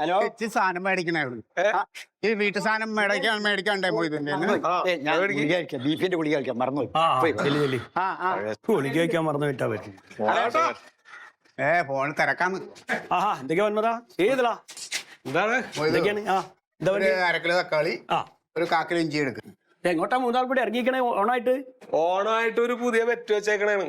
Hello ഇച്ചി സാധനം മേടിക്കണേ ഈ വീട്ടു സാധനം മേടിക്കാണ്ടേ പോയത് ബീഫിന്റെ ഗുളിക കഴിക്കാൻ മറന്നു ഗുളിക കഴിക്കാൻ മറന്നു വിട്ടാ പറ്റും. ഫോൺ തിരക്കാന്ന്. എന്തൊക്കെയാ വന്നതാ? ഏതലാ എന്താണ് എന്തൊക്കെയാണ്? ഒരു 1/2 കിലോ തക്കാളി, ആ 1 കാക്കിലോ ഇഞ്ചി എടുക്കും. എങ്ങോട്ടാ മൂന്നാൾ കൂടി ഇറങ്ങിക്കണേ ഓണായിട്ട്? ഓണായിട്ട് ഒരു പുതിയ വെറ്റ് വെച്ചേക്കണേണ്.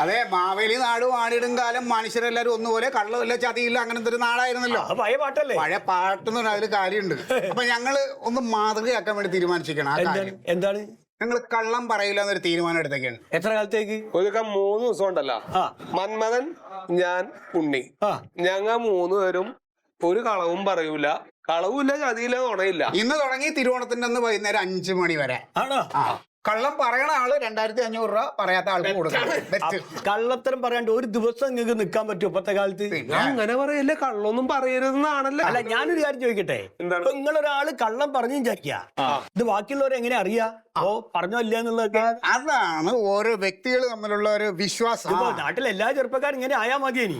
അതെ, മാവേലി നാട് വാണിടും കാലം മനുഷ്യരെല്ലാരും ഒന്നുപോലെ, കള്ളമില്ല ചതിയില്ല, അങ്ങനത്തെ ഒരു നാടായിരുന്നല്ലോ. പഴയ പാട്ടല്ലേ? പഴയ പാട്ടെന്ന് പറഞ്ഞാൽ അതിൽ കാര്യമുണ്ട്. അപ്പൊ ഞങ്ങള് ഒന്ന് മാതൃകയാക്കാൻ വേണ്ടി തീരുമാനിച്ചിരിക്കണം. ആ കാര്യം എന്താണ്? ഞങ്ങൾ കള്ളം പറയില്ല എന്നൊരു തീരുമാനം എടുത്തേക്കാണ്. എത്ര കാലത്തേക്ക്? ഒരു 3 ദിവസം ഉണ്ടല്ലോ. മന്മഥൻ, ഞാൻ, ഉണ്ണി, ഞങ്ങൾ 3 പേരും ഒരു കളവും പറയൂല. കളവുമില്ല, ചതിയില്ല, നുണയില്ല. ഇന്ന് തുടങ്ങി തിരുവോണത്തിന്റെ അന്ന് വൈകുന്നേരം 5 മണി വരെ. ആണോ? കള്ളം പറയണ ആള് 2500 രൂപ, പറയാത്ത ആൾക്ക് കൊടുക്കണം. കള്ളത്തരം പറയാണ്ട് ഒരു ദിവസം നിങ്ങൾക്ക് നിൽക്കാൻ പറ്റുമോ ഇപ്പത്തെ കാലത്ത്? അങ്ങനെ പറയല്ലേ, കള്ളൊന്നും പറയരുതെന്നാണല്ലോ. അല്ല, ഞാനൊരു കാര്യം ചോദിക്കട്ടെ. നിങ്ങളൊരാള് കള്ളം പറഞ്ഞു വിചാരിക്കാ, ഇത് ബാക്കിയുള്ളവരെ എങ്ങനെ അറിയാ? പറഞ്ഞോ ഇല്ല എന്നുള്ളതൊക്കെ അതാണ് ഓരോ വ്യക്തികൾ തമ്മിലുള്ള ഒരു വിശ്വാസം. നാട്ടിലെ എല്ലാ ചെറുപ്പക്കാരും ഇങ്ങനെ ആയാ മതി. ഇനി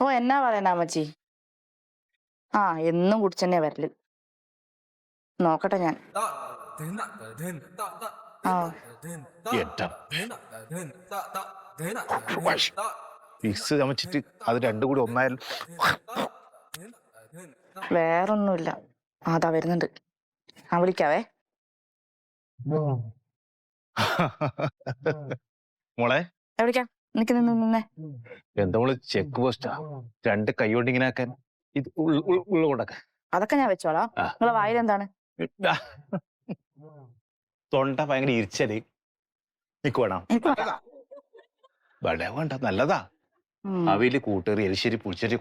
ഓ, എന്നാ പറയണ അമ്മച്ചി? എന്നും കുടിച്ചെന്നെ വരല്. നോക്കട്ടെ ഞാൻ. ചമച്ചിട്ട് അത് രണ്ടും കൂടി ഒന്നായാലും. വേറൊന്നുമില്ല. അതാ വരുന്നുണ്ട്. വിളിക്കാവേ. മോളെ എവിടേക്കാ? നിക്ക് നിന്നേ. എന്താ മോള് ചെക്ക് പോസ്റ്റാ? 2 കൈ കൊണ്ട് ഇങ്ങനെ ആക്കാൻ. ഇത് ഉള്ളുകൊണ്ടൊക്കെ അതൊക്കെ ഞാൻ വെച്ചോളാം. നിങ്ങളെ വായിൽ എന്താണ്? തൊണ്ട ഭയങ്കര ഇരിച്ചല്. നിക്ക് വേണം? വേണ്ട, നല്ലതാ. അവില്, കൂട്ടേറി, എരിശ്ശേരി, പുളിശ്ശേരി,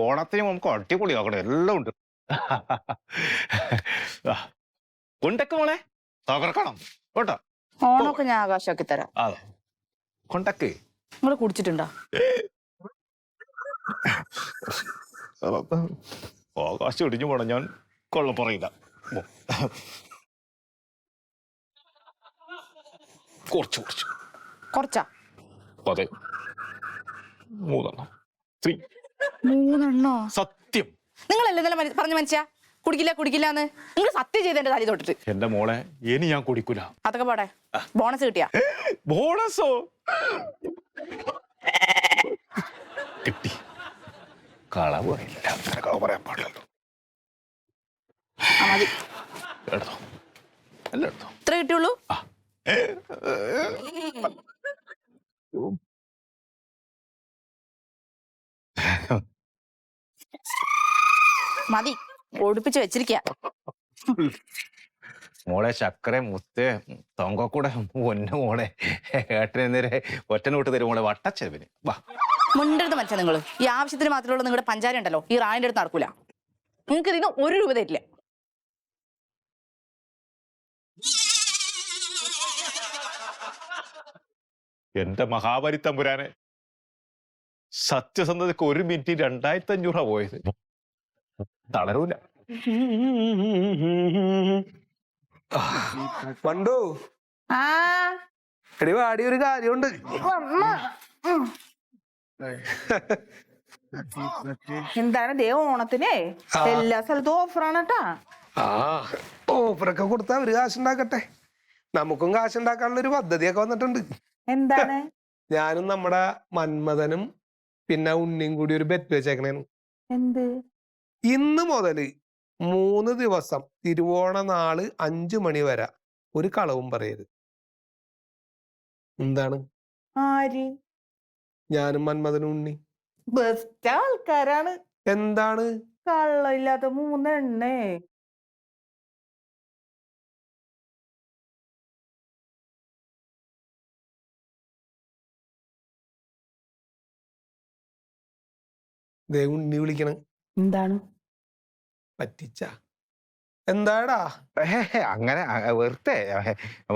ഓണത്തിന് നമുക്ക് അടിപൊളി ആക്കണം. എല്ലാം ഉണ്ട്. കൊണ്ടൊക്കെ മോളെ തകർക്കണം കേട്ടോ. ഓണമൊക്കെ ഞാൻ ആകാശമാക്കി തരാം. അതെ, കൊണ്ടക്ക്. നിങ്ങൾ കുടിച്ചിട്ടുണ്ടോ? ആകാശം ഇടിഞ്ഞു പോണം. ഞാൻ കൊള്ളം പറയില്ല. കുറച്ചാ? അതെ, 3 3 സത്യം. നിങ്ങളല്ലേ ഇന്നലെ പറഞ്ഞ മനുഷ്യ കുടിക്കില്ല നിങ്ങൾ സത്യം ചെയ്ത് എന്റെ തലയിൽ തൊട്ടിട്ട്. എന്റെ മോളെ, ഇനി ഞാൻ കുടിക്കൂല. അതൊക്കെ പോട്ടെ, ബോണസ് കിട്ടിയാ? ബോണസോ? കിട്ടി. കളവ് പറയില്ല. കളവ് പറയാൻ പാടില്ലല്ലോ. മതി. എടുത്തോ, എല്ലാം എടുത്തോ. ഇത്ര കിട്ടിയുള്ളൂ? മതി, ഒടിപ്പിച്ച് വെച്ചിരിക്ക. മോളെ, ചക്കര മുത്തേ തൊങ്കക്കൂടെ ഒന്നു മോളെ, ഏട്ടനെതിരെ ഒറ്റനോട്ട് തരും മോളെ, വട്ടച്ചെലവിന്. വാ, മുണ്ടരുത് മനുഷ്യ. നിങ്ങൾ ഈ ആവശ്യത്തിന് മാത്രമുള്ള നിങ്ങളുടെ പഞ്ചാര ഉണ്ടല്ലോ, ഈ റാണിന്റെ അടുത്ത് നടക്കൂല. നിങ്ങൾക്ക് ഇതിന് 1 രൂപ തരില്ല. എന്റെ മഹാബലി തമ്പുരാനെ, സത്യസന്ധതയ്ക്ക് 1 മിനിറ്റ് 2500 പോയത്. തളരൂല. പണ്ടു എടി വാടി, ഒരു കാര്യമുണ്ട്. എന്താണ് ദേ ഓണത്തിനെ എല്ലാ സ്ഥലത്തും ഓഫറാണ് കേട്ടാ. ഓഫറൊക്കെ കൊടുത്താ അവര് കാശുണ്ടാക്കട്ടെ. നമുക്കും കാശുണ്ടാക്കാനുള്ള ഒരു പദ്ധതിയൊക്കെ വന്നിട്ടുണ്ട്. എന്താണ്? ഞാനും നമ്മുടെ മന്മഥനും പിന്നെ ഉണ്ണിയും കൂടി ഒരു ബെറ്റ് വെച്ചേക്കണേന്ന്. എന്ത്? ഇന്ന് മുതല് 3 ദിവസം തിരുവോണ നാള് 5 മണി വരെ ഒരു കളവും പറയരുത്. എന്താണ്? ആര്? ഞാനും മന്മഥനും ഉണ്ണി. ബെസ്റ്റ് ആൾക്കാരാണ്. എന്താണ് കള്ളയില്ലാത്ത 3 എണ്ണേ. ദേ ഉണ്ണി വിളിക്കണം. എന്താണ് പറ്റിച്ച എന്താടാ? അങ്ങനെ വെറുതെ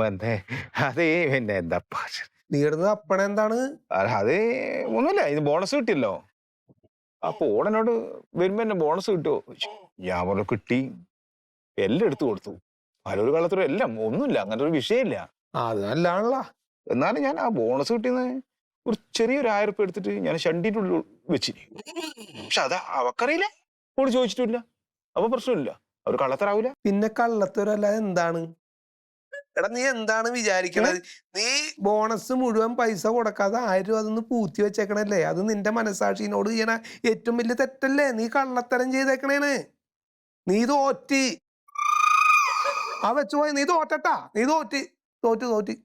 എന്തേ അത് പിന്നെ എന്താ നീ ഇടുന്നത് അപ്പണ എന്താണ്? അത് ഒന്നുമില്ല, ഇത് ബോണസ് കിട്ടിയല്ലോ. അപ്പൊ ഓടനോട് വരുമ്പോ എന്നെ ബോണസ് കിട്ടുമോ? ഞാൻ പറഞ്ഞു കിട്ടി, എല്ലാം എടുത്തു കൊടുത്തു. പലൊരു കാലത്തോടെ എല്ലാം ഒന്നുമില്ല, അങ്ങനത്തെ ഒരു വിഷയമില്ല. അത് നല്ലാണല്ലോ. എന്നാലും ഞാൻ ആ ബോണസ് കിട്ടിയെന്ന് ഒരു ചെറിയൊരു 1000 ഉറുപ്പിക എടുത്തിട്ട് ഞാൻ ഷണ്ടിന്റെ ഉള്ളിൽ വെച്ചിന്. പക്ഷെ അത് അവക്കറിയില്ല, ഓട് ചോദിച്ചിട്ടില്ല. അപ്പൊ പ്രശ്നമില്ല, അവർ കള്ളത്തരാവൂല. പിന്നെ കള്ളത്തരല്ലാതെ എന്താണ്? എടാ നീ എന്താണ് വിചാരിക്കണത്? നീ ബോണസ് മുഴുവൻ പൈസ കൊടുക്കാതെ 1000 രൂപ അതൊന്ന് പൂത്തി വെച്ചേക്കണല്ലേ? അത് നിന്റെ മനസാക്ഷിനോട് ചെയ്യണ ഏറ്റവും വലിയ തെറ്റല്ലേ? നീ കള്ളത്തരം ചെയ്തേക്കണേണ്. നീ തോറ്റി. ആ വെച്ചു പോയി, നീ തോറ്റട്ടാ, നീ തോറ്റി തോറ്റ് തോറ്റി.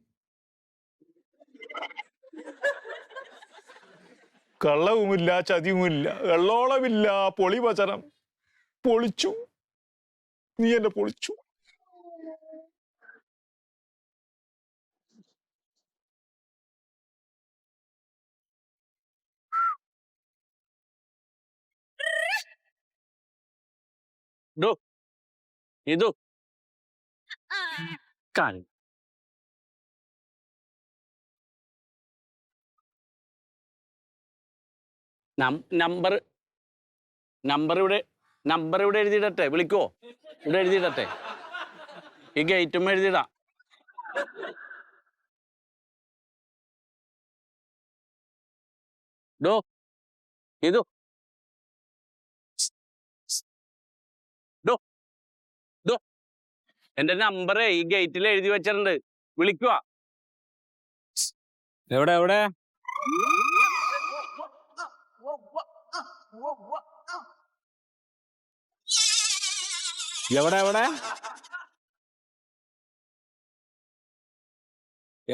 കള്ളവുമില്ല, ചതിയുമില്ല, വെള്ളോളമില്ല, പൊളി വചനം. പൊളിച്ചു, നീ എന്നെ പൊളിച്ചു. ಇದು ಕಾಣಿ നമ്പർ ഇവിടെ എഴുതിയിടട്ടെ, വിളിക്കോ? ഇവിടെ എഴുതിയിടട്ടെ, ഈ ഗേറ്റും എഴുതിയിടാം. ഡോ ഇതു ഡോ ഡോ എന്റെ നമ്പറേ ഈ ഗേറ്റിൽ എഴുതി വെച്ചിട്ടുണ്ട്, വിളിക്കുക. എവിടെ എവിടെ എവിടെ എവിടെ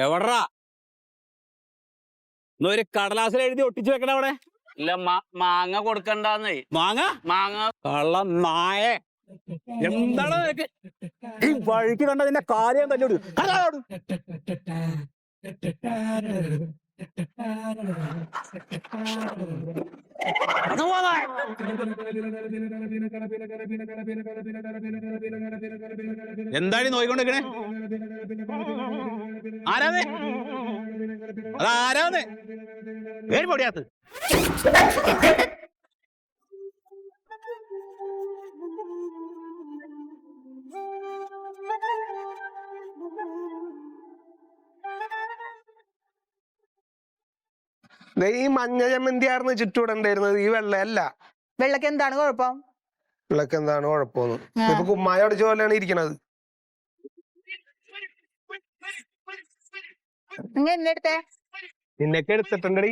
എവിടാ? ഒരു കടലാസിൽ എഴുതി ഒട്ടിച്ചു വെക്കണ അവിടെ. ഇല്ല, മാങ്ങ കൊടുക്കണ്ടെന്നേ. മാങ്ങ കള്ള നായ. എന്താണ് നിനക്ക് ഈ വഴിക്ക് കണ്ടതിന്റെ കാര്യം തന്നെ? എന്താണ് നോയിക്കൊണ്ടിരിക്കണേ? ആരാന്നേ? അതാരാന്നേ? പേര് പൊടിയാത്ത്. ഈ മഞ്ഞ ചമ്മന്തിയായിരുന്നു ചുറ്റൂടെ ഉണ്ടായിരുന്നത്, ഈ വെള്ളയല്ല. വെള്ളക്ക് എന്താണ് കുഴപ്പം? വെള്ളക്ക് എന്താണ് കുഴപ്പമൊന്നും? ഇപ്പൊ കുമ്മായ അടിച്ച പോലെയാണ് ഇരിക്കണത്. എന്നെടുത്തേ നിന്നൊക്കെ എടുത്തിട്ടുണ്ടടി.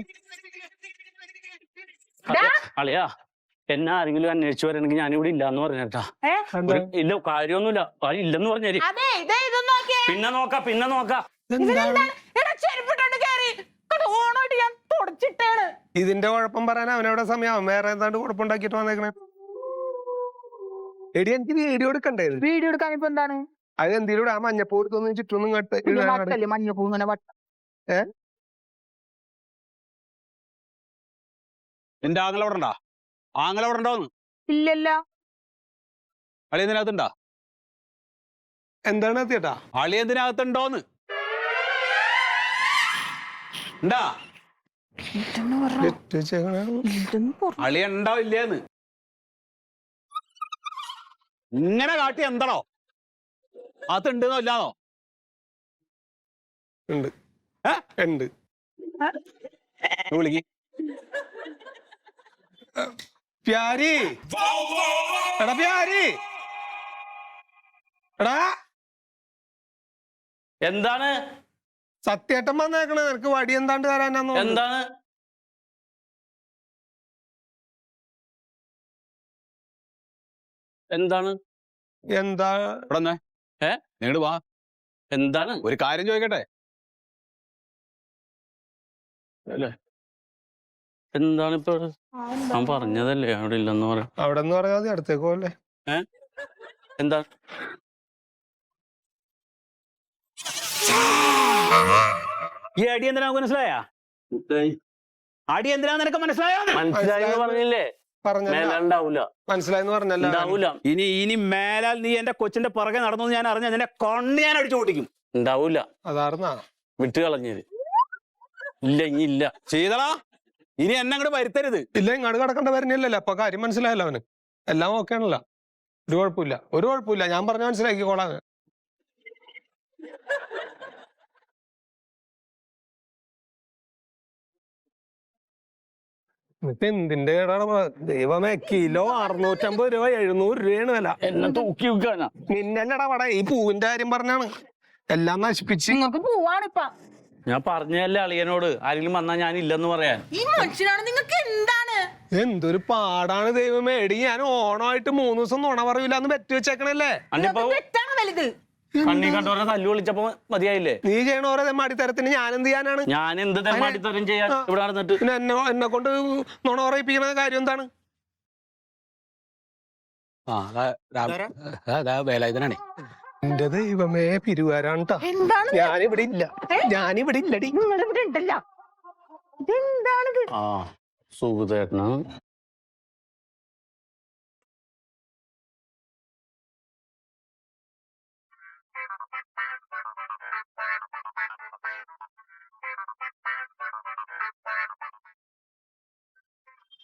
അളിയാ, എന്നെ ആരെങ്കിലും അന്വേഷിച്ചു വരണെങ്കിൽ ഞാനിവിടെ ഇല്ലാന്ന് പറഞ്ഞേട്ടാ. ഇല്ല, കാര്യമൊന്നുമില്ല, ഇല്ലെന്ന് പറഞ്ഞേരി. പിന്നെ നോക്കാം, പിന്നെ നോക്കാം. ഇതിന്റെ കുഴപ്പം പറയാൻ അവനവിടെ സമയം, വേറെ എന്താണ്ട് കുഴപ്പമുണ്ടാക്കിട്ട് വന്നേക്കണേ. എടി എനിക്ക് വീഡിയോ എടുക്കണ്ടേ? വീഡിയോ എടുക്കാൻ ഇപ്പൊ എന്താണ്? അത് എന്തിലൂടെ ആ മഞ്ഞപ്പൂ എടുത്തൊന്നും ചുറ്റൊന്നും കേട്ട് മഞ്ഞപ്പൂ ഇങ്ങനെ വട്ട. നിന്റെ ആങ്ങളവിടെ ഉണ്ടാ? ആങ്ങളവിടെ ഉണ്ടോന്ന്? ഇല്ലല്ല. അളി എന്തിനകത്തുണ്ടാ? എന്താണ് എത്തിയട്ടാ? അളി എന്തിനകത്തുണ്ടോന്ന് ഉണ്ടാ? അളി ഉണ്ടോ ഇല്ലേന്ന് ഇങ്ങനെ കാട്ടി എന്താണോ? അകത്തുണ്ടെന്നോ ഇല്ലാന്നോ? ഉണ്ട്. ഉണ്ട്. വിളിക്ക്. പ്യാരി, എടാ പ്യാരി, എടാ എന്താണ്? സത്യേട്ടൻ വന്നേക്കണേ, നിനക്ക് വടി എന്താണ്ട് തരാനാന്ന്. എന്താണ്? എന്താണ്? എന്താ ഇവിടെ നിങ്ങട് വാ. എന്താണ്? ഒരു കാര്യം ചോദിക്കട്ടെ? എന്താണ് ഇപ്പൊ ഞാൻ പറഞ്ഞതല്ലേ അവിടെ ഇല്ലെന്ന് പറയാം. അവിടെ നിന്ന് പറഞ്ഞാൽ മതി, അടുത്തേക്ക് പോലെ. എന്താ ഈ അടി എന്തിനാ മനസ്സിലായാ? അടി എന്തിനാ നിനക്ക് മനസ്സിലായോ? മനസ്സിലായെന്ന് പറഞ്ഞില്ലേ? മേലുണ്ടാവൂല. മനസ്സിലായെന്ന് പറഞ്ഞല്ലോ. ഉണ്ടാവൂല. ഇനി മേലാൽ നീ എന്റെ കൊച്ചിന്റെ പുറകെ നടന്നു ഞാൻ അറിഞ്ഞ നിന്നെ കൊണ്ട് ഞാൻ അടിച്ചു പൊട്ടിക്കും. ഉണ്ടാവൂല. അതാർന്നാ വിട്ട് കളഞ്ഞത് ഇല്ല. ഇനി ഇല്ല ചെയ്തടാ. ഇനി എന്നെ അങ്ങോട്ട് വരുത്തരുത്. ഇല്ല, ഇങ്ങോട്ട് കിടക്കേണ്ട വരുന്നില്ലല്ലോ. അപ്പൊ കാര്യം മനസ്സിലായല്ലോ അവന്. എല്ലാം ഓക്കെ ആണല്ലോ. ഒരു കുഴപ്പമില്ല. ഞാൻ പറഞ്ഞ മനസ്സിലാക്കിക്കോളാം. എന്തിന്റെ കേടാണ് ദൈവമേ? കിലോ 650 രൂപ 700 രൂപയാണ് വില. എന്നെ തൂക്കി വെക്കാനാ. നിന്നെല്ലടാ പട, ഈ പൂവിന്റെ കാര്യം പറഞ്ഞാണ് എല്ലാം നശിപ്പിച്ച്. നിങ്ങൾക്ക് പോവാണിപ്പ. ഞാൻ പറഞ്ഞല്ലേ അളിയനോട്, ആരെങ്കിലും വന്നാ ഞാൻ ഇല്ലെന്ന് പറയാൻ. ഈ മനുഷ്യനാണ് നിങ്ങൾക്ക് എന്താണ്? എന്തൊരു പാടാണ് ദൈവമേ. എടി, ഞാൻ ഓണമായിട്ട് 3 ദിവസം നുണ പറയൂല എന്ന് പറ്റി വെച്ചേക്കണല്ലേ. തെറ്റാണ് വലുത്. കണ്ണി കണ്ടോരെ തല്ലു വിളിച്ചപ്പോ മതിയായില്ലേ? നീ ചെയ്യണ ഓരോ തെമ്മാടിത്തരത്തിന് ഞാൻ എന്ത് ചെയ്യാനാണ്? ഞാൻ എന്ത് തെമ്മാടിത്തരം ചെയ്യാൻ ഇവിടെ നടന്നിട്ട്? പിന്നെ എന്നെ കൊണ്ട് നുണ പറയിപ്പിക്കണ കാര്യം എന്താണ്? വേലായുധനാണേ. എന്റെ ദൈവമേ, പിരിവാരാണ്. ഞാനിവിടെ ഇല്ലടി. നിങ്ങളിവിടെ ഉണ്ടല്ല. ഇതെന്താണിത്? ആ സുഖതേട്ടനാ.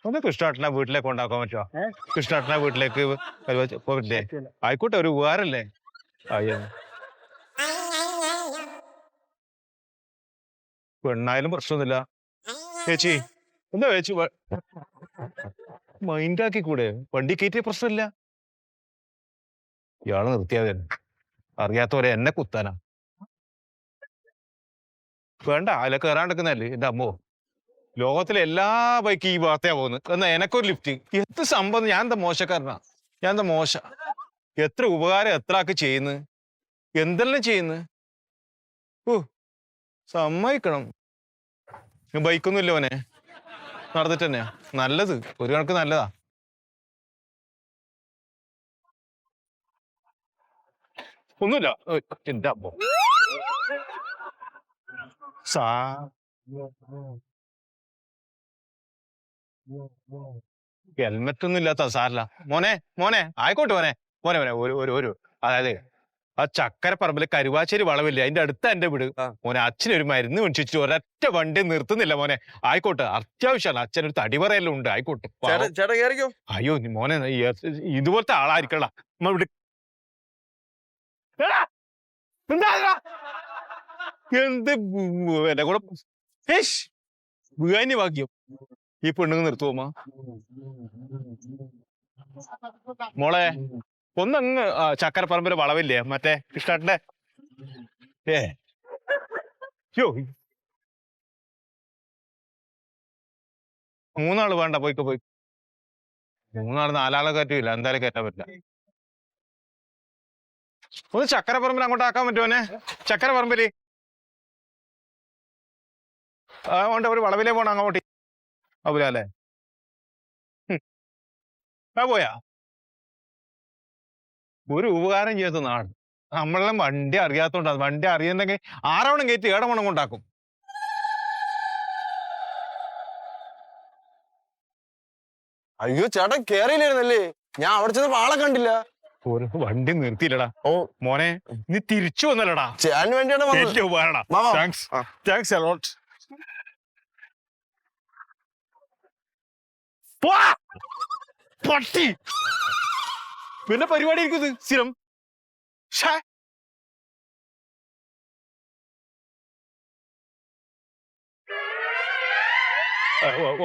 ഒന്ന് കൃഷ്ണേട്ടനെ വീട്ടിലേക്ക് കൊണ്ടാക്കാൻ പറ്റുമോ? കൃഷ്ണേട്ടനെ വീട്ടിലേക്ക് പോയില്ലേ? ആയിക്കോട്ടെ, ഒരു ഉപകാരല്ലേ? അയ്യോ, പെണ്ണായാലും പ്രശ്നമൊന്നുമില്ല. ചേച്ചി എന്താ ചേച്ചി മൈൻഡാക്കി കൂടെ? വണ്ടി കയറ്റിയ പ്രശ്നമില്ല. ഇയാള് നിർത്തിയാതെ അറിയാത്തവരെ എന്നെ കുത്താനാ. വേണ്ട, അതിലെ കയറാണ്ടിരിക്കുന്നല്ലേ എന്റെ അമ്മോ. ലോകത്തിലെ എല്ലാ ബൈക്കും ഈ ഭാഗത്തെയാ പോകുന്നത്. എന്നാ എനക്കൊരു ലിഫ്റ്റ്. എത്ര സംഭവം. ഞാൻ എന്താ മോശക്കാരനാ? ഞാൻ എന്താ മോശ? എത്ര ഉപകാരം എത്ര ആൾക്ക് ചെയ്യുന്നു, എന്തെല്ലാം ചെയ്യുന്നു. ഓ, സമ്മതിക്കണം. ബൈക്കൊന്നും ഇല്ല മോനെ, നടന്നിട്ട് തന്നെയാ നല്ലത്. ഒരു കണക്ക് നല്ലതാ. ഒന്നുമില്ല എന്റെ അമ്മോ. ഹെൽമെറ്റ് ഒന്നും ഇല്ലാത്ത സാരല്ല മോനെ. ആയിക്കോട്ടെ മോനെ ഒരു അതായത് ആ ചക്കരപ്പറമ്പിലെ കരുവാശ്ശേരി വളവില്ലേ, അതിന്റെ അടുത്ത എന്റെ വീട്. മോനെ, അച്ഛനൊരു മരുന്ന് മേടിച്ചിട്ട് ഒരൊറ്റ വണ്ടി നിർത്തുന്നില്ല മോനെ. ആയിക്കോട്ടെ, അത്യാവശ്യമാണ്. അച്ഛനൊരു തടിപറയെല്ലാം ഉണ്ട്. ആയിക്കോട്ടെ. അയ്യോ മോനെ, ഇതുപോലത്തെ ആളായിരിക്കണ. എന്ത് എന്റെ കൂടെ വീഴാനി ഭാഗ്യം. ഈ പെണ്ണുങ്ങൾ നിർത്തുവോമ്മ? മോളെ, ഒന്നങ്ങ് ചക്കരപ്പറമ്പിലെ വളവില്ലേ മറ്റേ കൃഷ്ണേട്ടന്റെ? യോ, 3 ആള് വേണ്ട, പോയി 3 ആള് 4 ആളെ കയറ്റില്ല. എന്തായാലും കയറ്റാൻ പറ്റില്ല. ഒന്ന് ചക്കരപ്പറമ്പിൽ അങ്ങോട്ട് ആക്കാൻ പറ്റുമോനെ? ചക്കരപ്പറമ്പില് അതുകൊണ്ട് ഒരു വളവിലേ പോണം അങ്ങോട്ട്. അല്ലേ പോയാ ഒരു ഉപകാരം ചെയ്യാത്ത നാട്. നമ്മളെല്ലാം വണ്ടി അറിയാത്തോണ്ടാ. വണ്ടി അറിയുന്നെങ്കിൽ 6 മണം കയറ്റി 7 മണം കൊണ്ടാക്കും. അയ്യോ ചേട്ടൻ കേറിയില്ലായിരുന്നല്ലേ? ഞാൻ അവിടെ ചെന്നപ്പോ ആളെ കണ്ടില്ല. ഒരു വണ്ടി നിർത്തിയില്ലടാ. ഓ മോനെ, നീ തിരിച്ചു വന്നല്ലടാ. ചേട്ടന് വേണ്ടിയാണ്. Thanks a lot. പട്ടി പിന്നെ പരിപാടി ഇരിക്കുന്നത് സ്ഥിരം.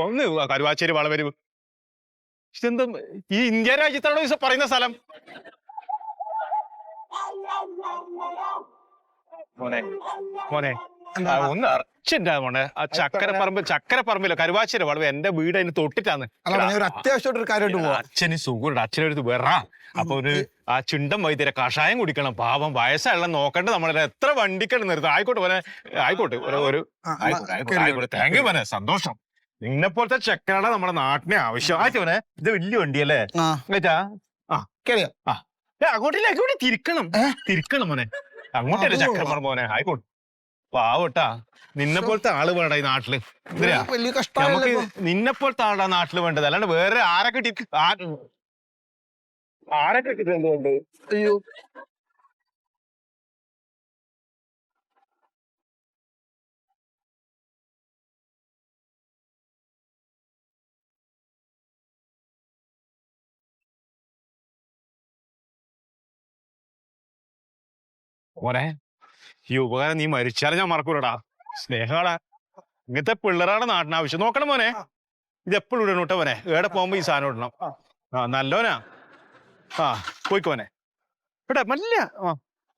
ഒന്ന് കരുവാശ്ശേരി വളവരിവ്. ഇതെന്താ ഈ ഇന്ത്യ രാജ്യത്താണോ ഈ പറയുന്ന സ്ഥലം? മോനെ ഒന്ന് അർച്ചന്റെ മോനെ. ആ ചക്കരപ്പറമ്പിലോ കരുവാശ്ശേരി വളവ് എന്റെ വീട് അതിന് തൊട്ടിട്ടാന്ന്. അത്യാവശ്യമായിട്ടൊരു കാര്യമായിട്ട് പോവാ. അച്ഛന് സുഖമുണ്ട്. അച്ഛനൊരു വേറാ. അപ്പൊ ആ ചുണ്ടൻ വൈദ്യരെ കഷായം കുടിക്കണം. പാവം വയസ്സായുള്ള നോക്കണ്ട. നമ്മളെ എത്ര വണ്ടിക്കാണ് നിർത്തുന്നത്. ആയിക്കോട്ടെ മോനെ, ആയിക്കോട്ടെ. താങ്ക് യു മോനെ, സന്തോഷം. നിന്നെ പോലത്തെ ചെക്കനാണ് നമ്മുടെ നാട്ടിനെ ആവശ്യം. ആറ്റോനെ ഇത് വലിയ വണ്ടിയല്ലേ കേട്ടാ? അങ്ങോട്ടില്ല അങ്ങോട്ട് തിരിക്കണം മോനെ. അങ്ങോട്ടല്ലേ ചക്കന്മാർ മോനെ. ആയിക്കോട്ടെ പാവട്ടാ. നിന്നെ പോലത്തെ ആള് വേണ്ട ഈ നാട്ടില്. നമുക്ക് നിന്നെ പോലത്തെ ആളാ നാട്ടില് വേണ്ടത്. അല്ലാണ്ട് വേറെ ആരൊക്കെ കിട്ടുന്നുണ്ട്? അയ്യോ മോനെ ഈ ഉപകാരം നീ മരിച്ചാലും ഞാൻ മറക്കൂലടാ. സ്നേഹമാടാ. ഇങ്ങനത്തെ പിള്ളേരാണ് നാട്ടിന് ആവശ്യം. നോക്കണം മോനെ, ഇത് എപ്പോഴും ഇടണം കേട്ടോ മോനെ. എവിടെ പോകുമ്പോ ഈ സാധനം ഇടണം. നല്ലോനാ. പോയിക്കോനെ ഇവിടെ മല്ല.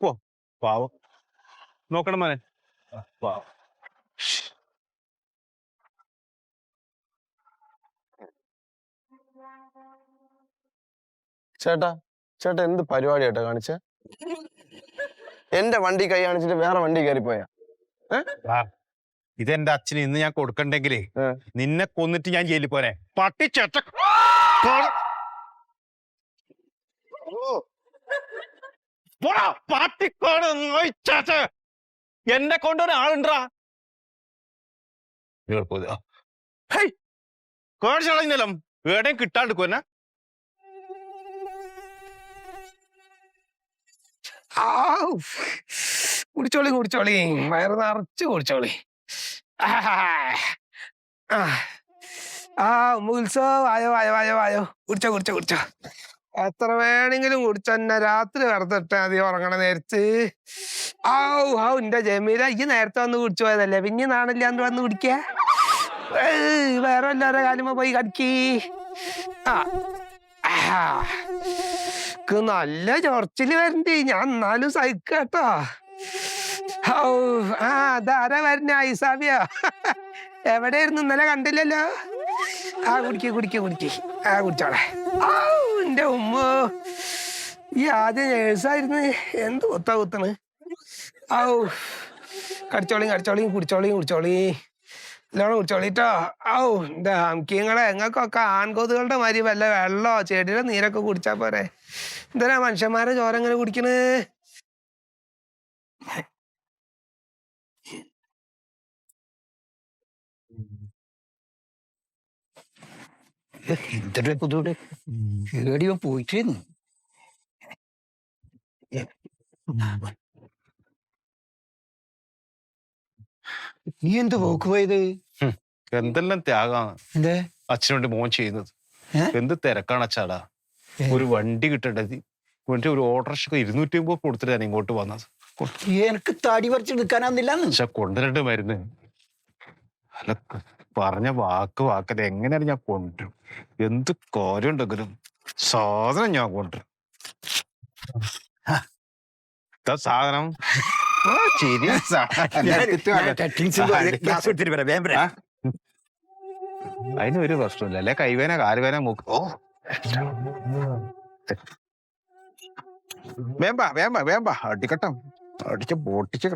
പോ പാവം. നോക്കണം മോനെ. പാവം. ചേട്ടാ എന്ത് പരിപാടിയായിട്ടാ കാണിച്ച? എന്റെ വണ്ടി കൈ കാണിച്ചിട്ട് വേറെ വണ്ടി കയറിപ്പോയാ? ഇതെന്റെ അച്ഛന് ഇന്ന് ഞാൻ കൊടുക്കണ്ടെങ്കിലേ നിന്നെ കൊന്നിട്ട് ഞാൻ ജയിലിൽ പോരെ. പട്ടിച്ചേട്ട പാട്ടിക്കോട് എന്നെ കൊണ്ടൊരാളുണ്ടാ കാണിച്ചാലും എവിടെയും കിട്ടാണ്ടിക്കുവന്നെ. കുടിച്ചോളി വയറ് നിറച്ച് കുടിച്ചോളി. ഉത്സവം വായോ കുടിച്ചോ. എത്ര വേണമെങ്കിലും കുടിച്ചെന്നെ. രാത്രി വെറുതെ ഇട്ടാ മതി ഉറങ്ങണ നേരത്ത്. എന്റെ ജമീല ഈ നേരത്തെ വന്ന് കുടിച്ചു പോയതല്ലേ, പിന്നെ നാണില്ലാണ്ട് വന്ന് കുടിക്ക. വേറെ എല്ലാവരുടെ കാലുമ്പോ പോയി കടിക്കി. നല്ല ചൊറച്ചില് വരണ്ടേ. ഞാൻ എന്നാലും സഹിക്കട്ടോ. അതാരാ വരണ? ഐസാബിയോ? എവിടെയായിരുന്നു? ഇന്നലെ കണ്ടില്ലല്ലോ. കുടിക്ക്. കുടിച്ചോളെ. എന്റെ ഉമ്മ ഈ ആദ്യം നേഴ്സായിരുന്നു. എന്ത് കുത്തണ്. കടിച്ചോളിയും കുടിച്ചോളി. നല്ലോണം കുടിച്ചോളിട്ടോ. എന്താ അമുക്കിങ്ങളെ എങ്ങൾക്കൊക്കെ ആൺകൊതുകളുടെ മാതിരി വല്ല വെള്ളോ ചെടിയുടെ നീരൊക്കെ കുടിച്ചാ പോരെ. എന്തിനാ മനുഷ്യന്മാരെ ചോര എങ്ങനെ കുടിക്കണ്? എന്തൊരു പുതുവിടെ ഏടിയോ പോയിട്ടേന്ന്. നീ എന്ത് പോക്ക് പോയത്? എന്തെല്ലാം ത്യാഗാണ് അച്ഛനോട് മോൻ ചെയ്യുന്നത്. എന്ത് തിരക്കാണ് അച്ഛാടാ. ഒരു വണ്ടി കിട്ടേണ്ടത് ഒരു ഓട്ടോറിക്ഷ 250 കൊടുത്തിട്ട് ഞാൻ ഇങ്ങോട്ട് വന്നത്. എനിക്ക് തടി പറിച്ചെടുക്കാനാവുന്നില്ല. പക്ഷെ കൊണ്ടുവരണ്ട് മരുന്ന് അല്ല പറഞ്ഞ വാക്കത് എങ്ങനെയാണ് ഞാൻ കൊണ്ടുവരും. എന്ത് കാര്യം ഉണ്ടെങ്കിലും സാധനം ഞാൻ കൊണ്ടുവരും. സാധനം അതിനൊരു പ്രശ്നമില്ല. അല്ലെ കൈവേന കാലുവേന മൂക്ക്. വേമ്പ അടിക്കട്ടം പൊട്ടിച്ച്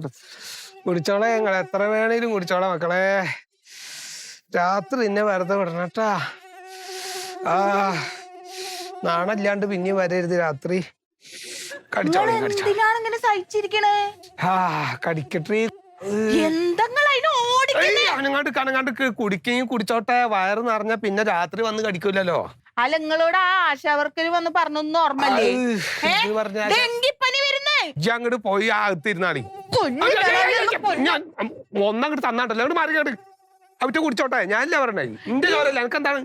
കുടിച്ചോളെ. ഞങ്ങൾ എത്ര വേണേലും കുടിച്ചോളെ മക്കളെ. രാത്രി എന്നെ വെറുതെ വിടണട്ടാ. നാണല്ലാണ്ട് പിന്നെ വരരുത് രാത്രി. കടിച്ചോളി. കടിക്കട്ടെ. അവനങ്ങാണ്ട് കുടിക്കുകയും കുടിച്ചോട്ടെ. വയറ് നിറഞ്ഞ പിന്നെ രാത്രി വന്ന് കടിക്കൂലല്ലോ. അല്ല നിങ്ങളോട് ആ ആശാവർക്കര് വന്ന് പറഞ്ഞൊന്നും ഓർമ്മല്ലേ? അങ്ങോട്ട് പോയി അകത്തിരുന്നാളി. ഞാൻ ഒന്നങ്ങോട്ട് തന്നാണ്ടല്ലോ. അങ്ങോട്ട് മാറിക്കാട്. അവറ്റ കുടിച്ചോട്ടെ. ഞാനല്ലേ പറഞ്ഞേ. നിന്റെ ചോരല്ല. എനിക്കെന്താണ്?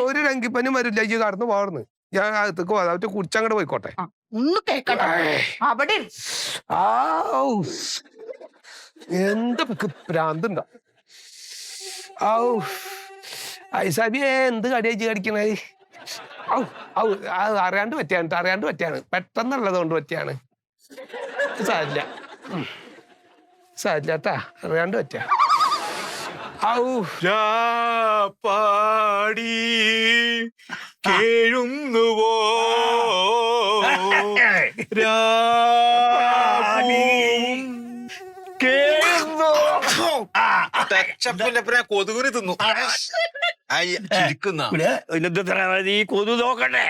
ഒരു ഡെങ്കിപ്പനി വരില്ല. ഈ കടന്നു പോകർന്ന് ഞാൻ അകത്തേക്ക് പോകാം. അവറ്റ കുടിച്ചങ്ങോട്ട് പോയിക്കോട്ടെ. എന്താ ഭ്രാന്തുണ്ടോ? ഐസാബിയെ എന്ത് കടിയാച്ചി കടിക്കണേ? അറിയാണ്ട് പറ്റിയാണ്. പെട്ടെന്നുള്ളത് കൊണ്ട് പറ്റിയാണ്. സാരില്ല കേട്ടാ. അറിയാണ്ട് പറ്റിയ. പാടി കേഴുന്നുവോ പച്ചപ്പിന്റെ കൊതുകുരി തിന്നു ചിരിക്കുന്ന ഈ കൊതു നോക്കട്ടെ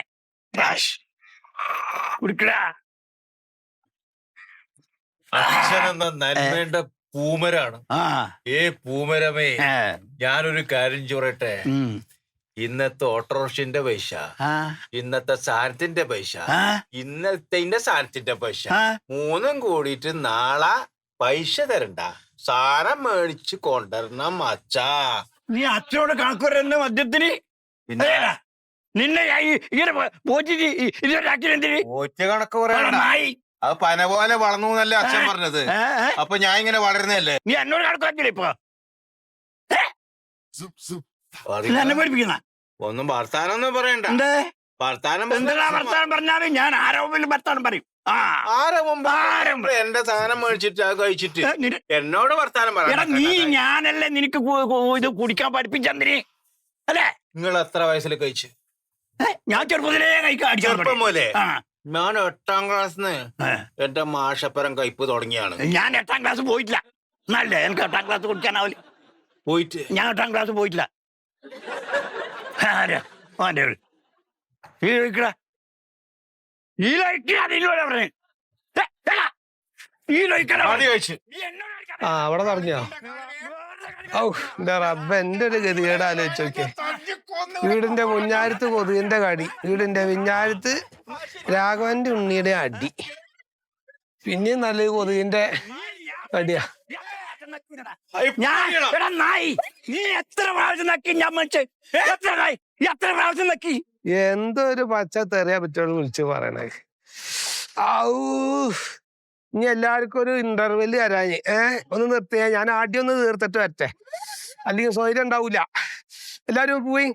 കുടിക്കടാ. അച്ഛനെന്ന നന്മയുടെ പൂമരാണ്. ആ പൂമരമേ, ഏ, ഞാനൊരു കാര്യം ചോറട്ടെ. ഉം. ഇന്നത്തെ ഓട്ടോറിക്ഷന്റെ പൈസ, ആ, ഇന്നത്തെ സാധനത്തിന്റെ പൈസ, ആ, ഇന്നത്തെ സാധനത്തിന്റെ പൈസ ആ. മൂന്നും കൂടിയിട്ട് നാളെ പൈസ തരണ്ട, സാധനം മേടിച്ച് കൊണ്ടുവരണം അച്ഛാ. നീ അച്ഛനോട് കണക്കുവരുന്ന മദ്യത്തിന് പിന്നെ ഏടാ, നിന്നെ ഞാൻ ഇങ്ങനെ പോറ്റിട്ട് ഇതൊരാക്കിനെന്തിന് ഒറ്റ കണക്ക് പറയണ്ട. അത് പന പോലെ വളർന്നു എന്നല്ല അച്ഛൻ പറഞ്ഞത്. അപ്പൊ ഞാൻ ഇങ്ങനെ വളരുന്നല്ലേ. നീ എന്നോട് കണക്കാക്കില്ല ഇപ്പൊ അതിന് എന്നെ പഠിപ്പിക്കുന്ന ഒന്നും വർത്താനൊന്നും പറയണ്ട. എന്തേ വർത്താനം എന്തെല്ലാം വർത്താനം പറഞ്ഞാലും ഞാൻ ആരോപിലും വർത്താനം പറയും. ആ ആരെ മുമ്പ് ആരും എന്റെ സാധനം മേടിച്ചിട്ട് അത് കഴിച്ചിട്ട് നിന- എന്നോട് വർത്താനം എടാ പറയണ്ട. നീ ഞാനല്ലേ നിനക്ക് ഇത് കുടിക്കാൻ പഠിപ്പിച്ചെന്തിന് അല്ലേ? നിങ്ങൾ എത്ര വയസ്സിൽ കഴിച്ചു? ഞാൻ ചെറുപ്പത്തിലേ കഴിക്കാൻ ചെറുപ്പം പോലെ ആ, ഞാൻ 8ാം ക്ലാസ്സിന്ന് ആ. എന്റെ മാഷപ്പരം കയ്പ് തുടങ്ങിയാണ്. ഞാൻ 8ാം ക്ലാസ് പോയിട്ടില്ല. എന്നല്ലേ എനിക്ക് 8ാം ക്ലാസ് കുടിക്കാനാവില്ല. പോയിട്ട് ഞാൻ 8ാം ക്ലാസ് പോയിട്ടില്ല. ആരാ ഓൻ്റെ വീട്? ഈ ലൈക്കടാ, ഈ ലൈക്കടാ നിന്നോട് പറഞ്ഞേ. ഈ ലൈക്കടാ ആദ്യം കഴിച്ചു. ആ അവിടെ പറഞ്ഞോ? ഔ എന്റെ റബ്ബ, എന്റെ ഒരു ഗതികേട് ആലോചിച്ച് നോക്കിയേ. വീടിന്റെ മുഞ്ഞാരത്ത് കൊതുകിന്റെ കടി, വീടിന്റെ വിഞ്ഞാരത്ത് രാഘവന്റെ ഉണ്ണിയുടെ അടി, പിന്നെയും നല്ലൊരു കൊതുകിന്റെ കടിയാ. എടാ നായി, നീ എത്ര പ്രാവശ്യം നക്കി? ഞാൻ മനുഷ്യ എത്ര നായി, എത്ര പ്രാവശ്യം നക്കി? എന്തൊരു പച്ച തെറിയാ പറ്റുള്ളൂ വിളിച്ച് പറയണേ. ഔ ഇനി എല്ലാവർക്കും ഒരു ഇന്റർവെല് തരാഞ്ഞ് ഒന്ന് നിർത്തിയാ, ഞാൻ ആദ്യം ഒന്ന് തീർത്തിട്ട് വരട്ടെ, അല്ലെങ്കിൽ സ്വൈര്യം ഉണ്ടാവൂല. എല്ലാരും പോയി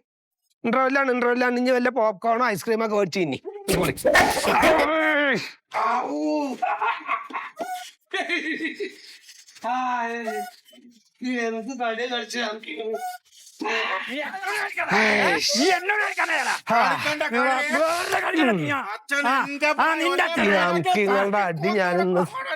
ഇന്റർവെല്ലാണ്. ഇനി വല്ല പോപ്കോണോ ഐസ്ക്രീമൊക്കെ മേടിച്ചു ഇനി എന്ത് തടിയ കഴിച്ചു നീ എന്നോട് കളിക്കാനാ? അച്ഛൻ എന്റെ നിങ്ങളുടെ അടി ഞാനൊന്ന്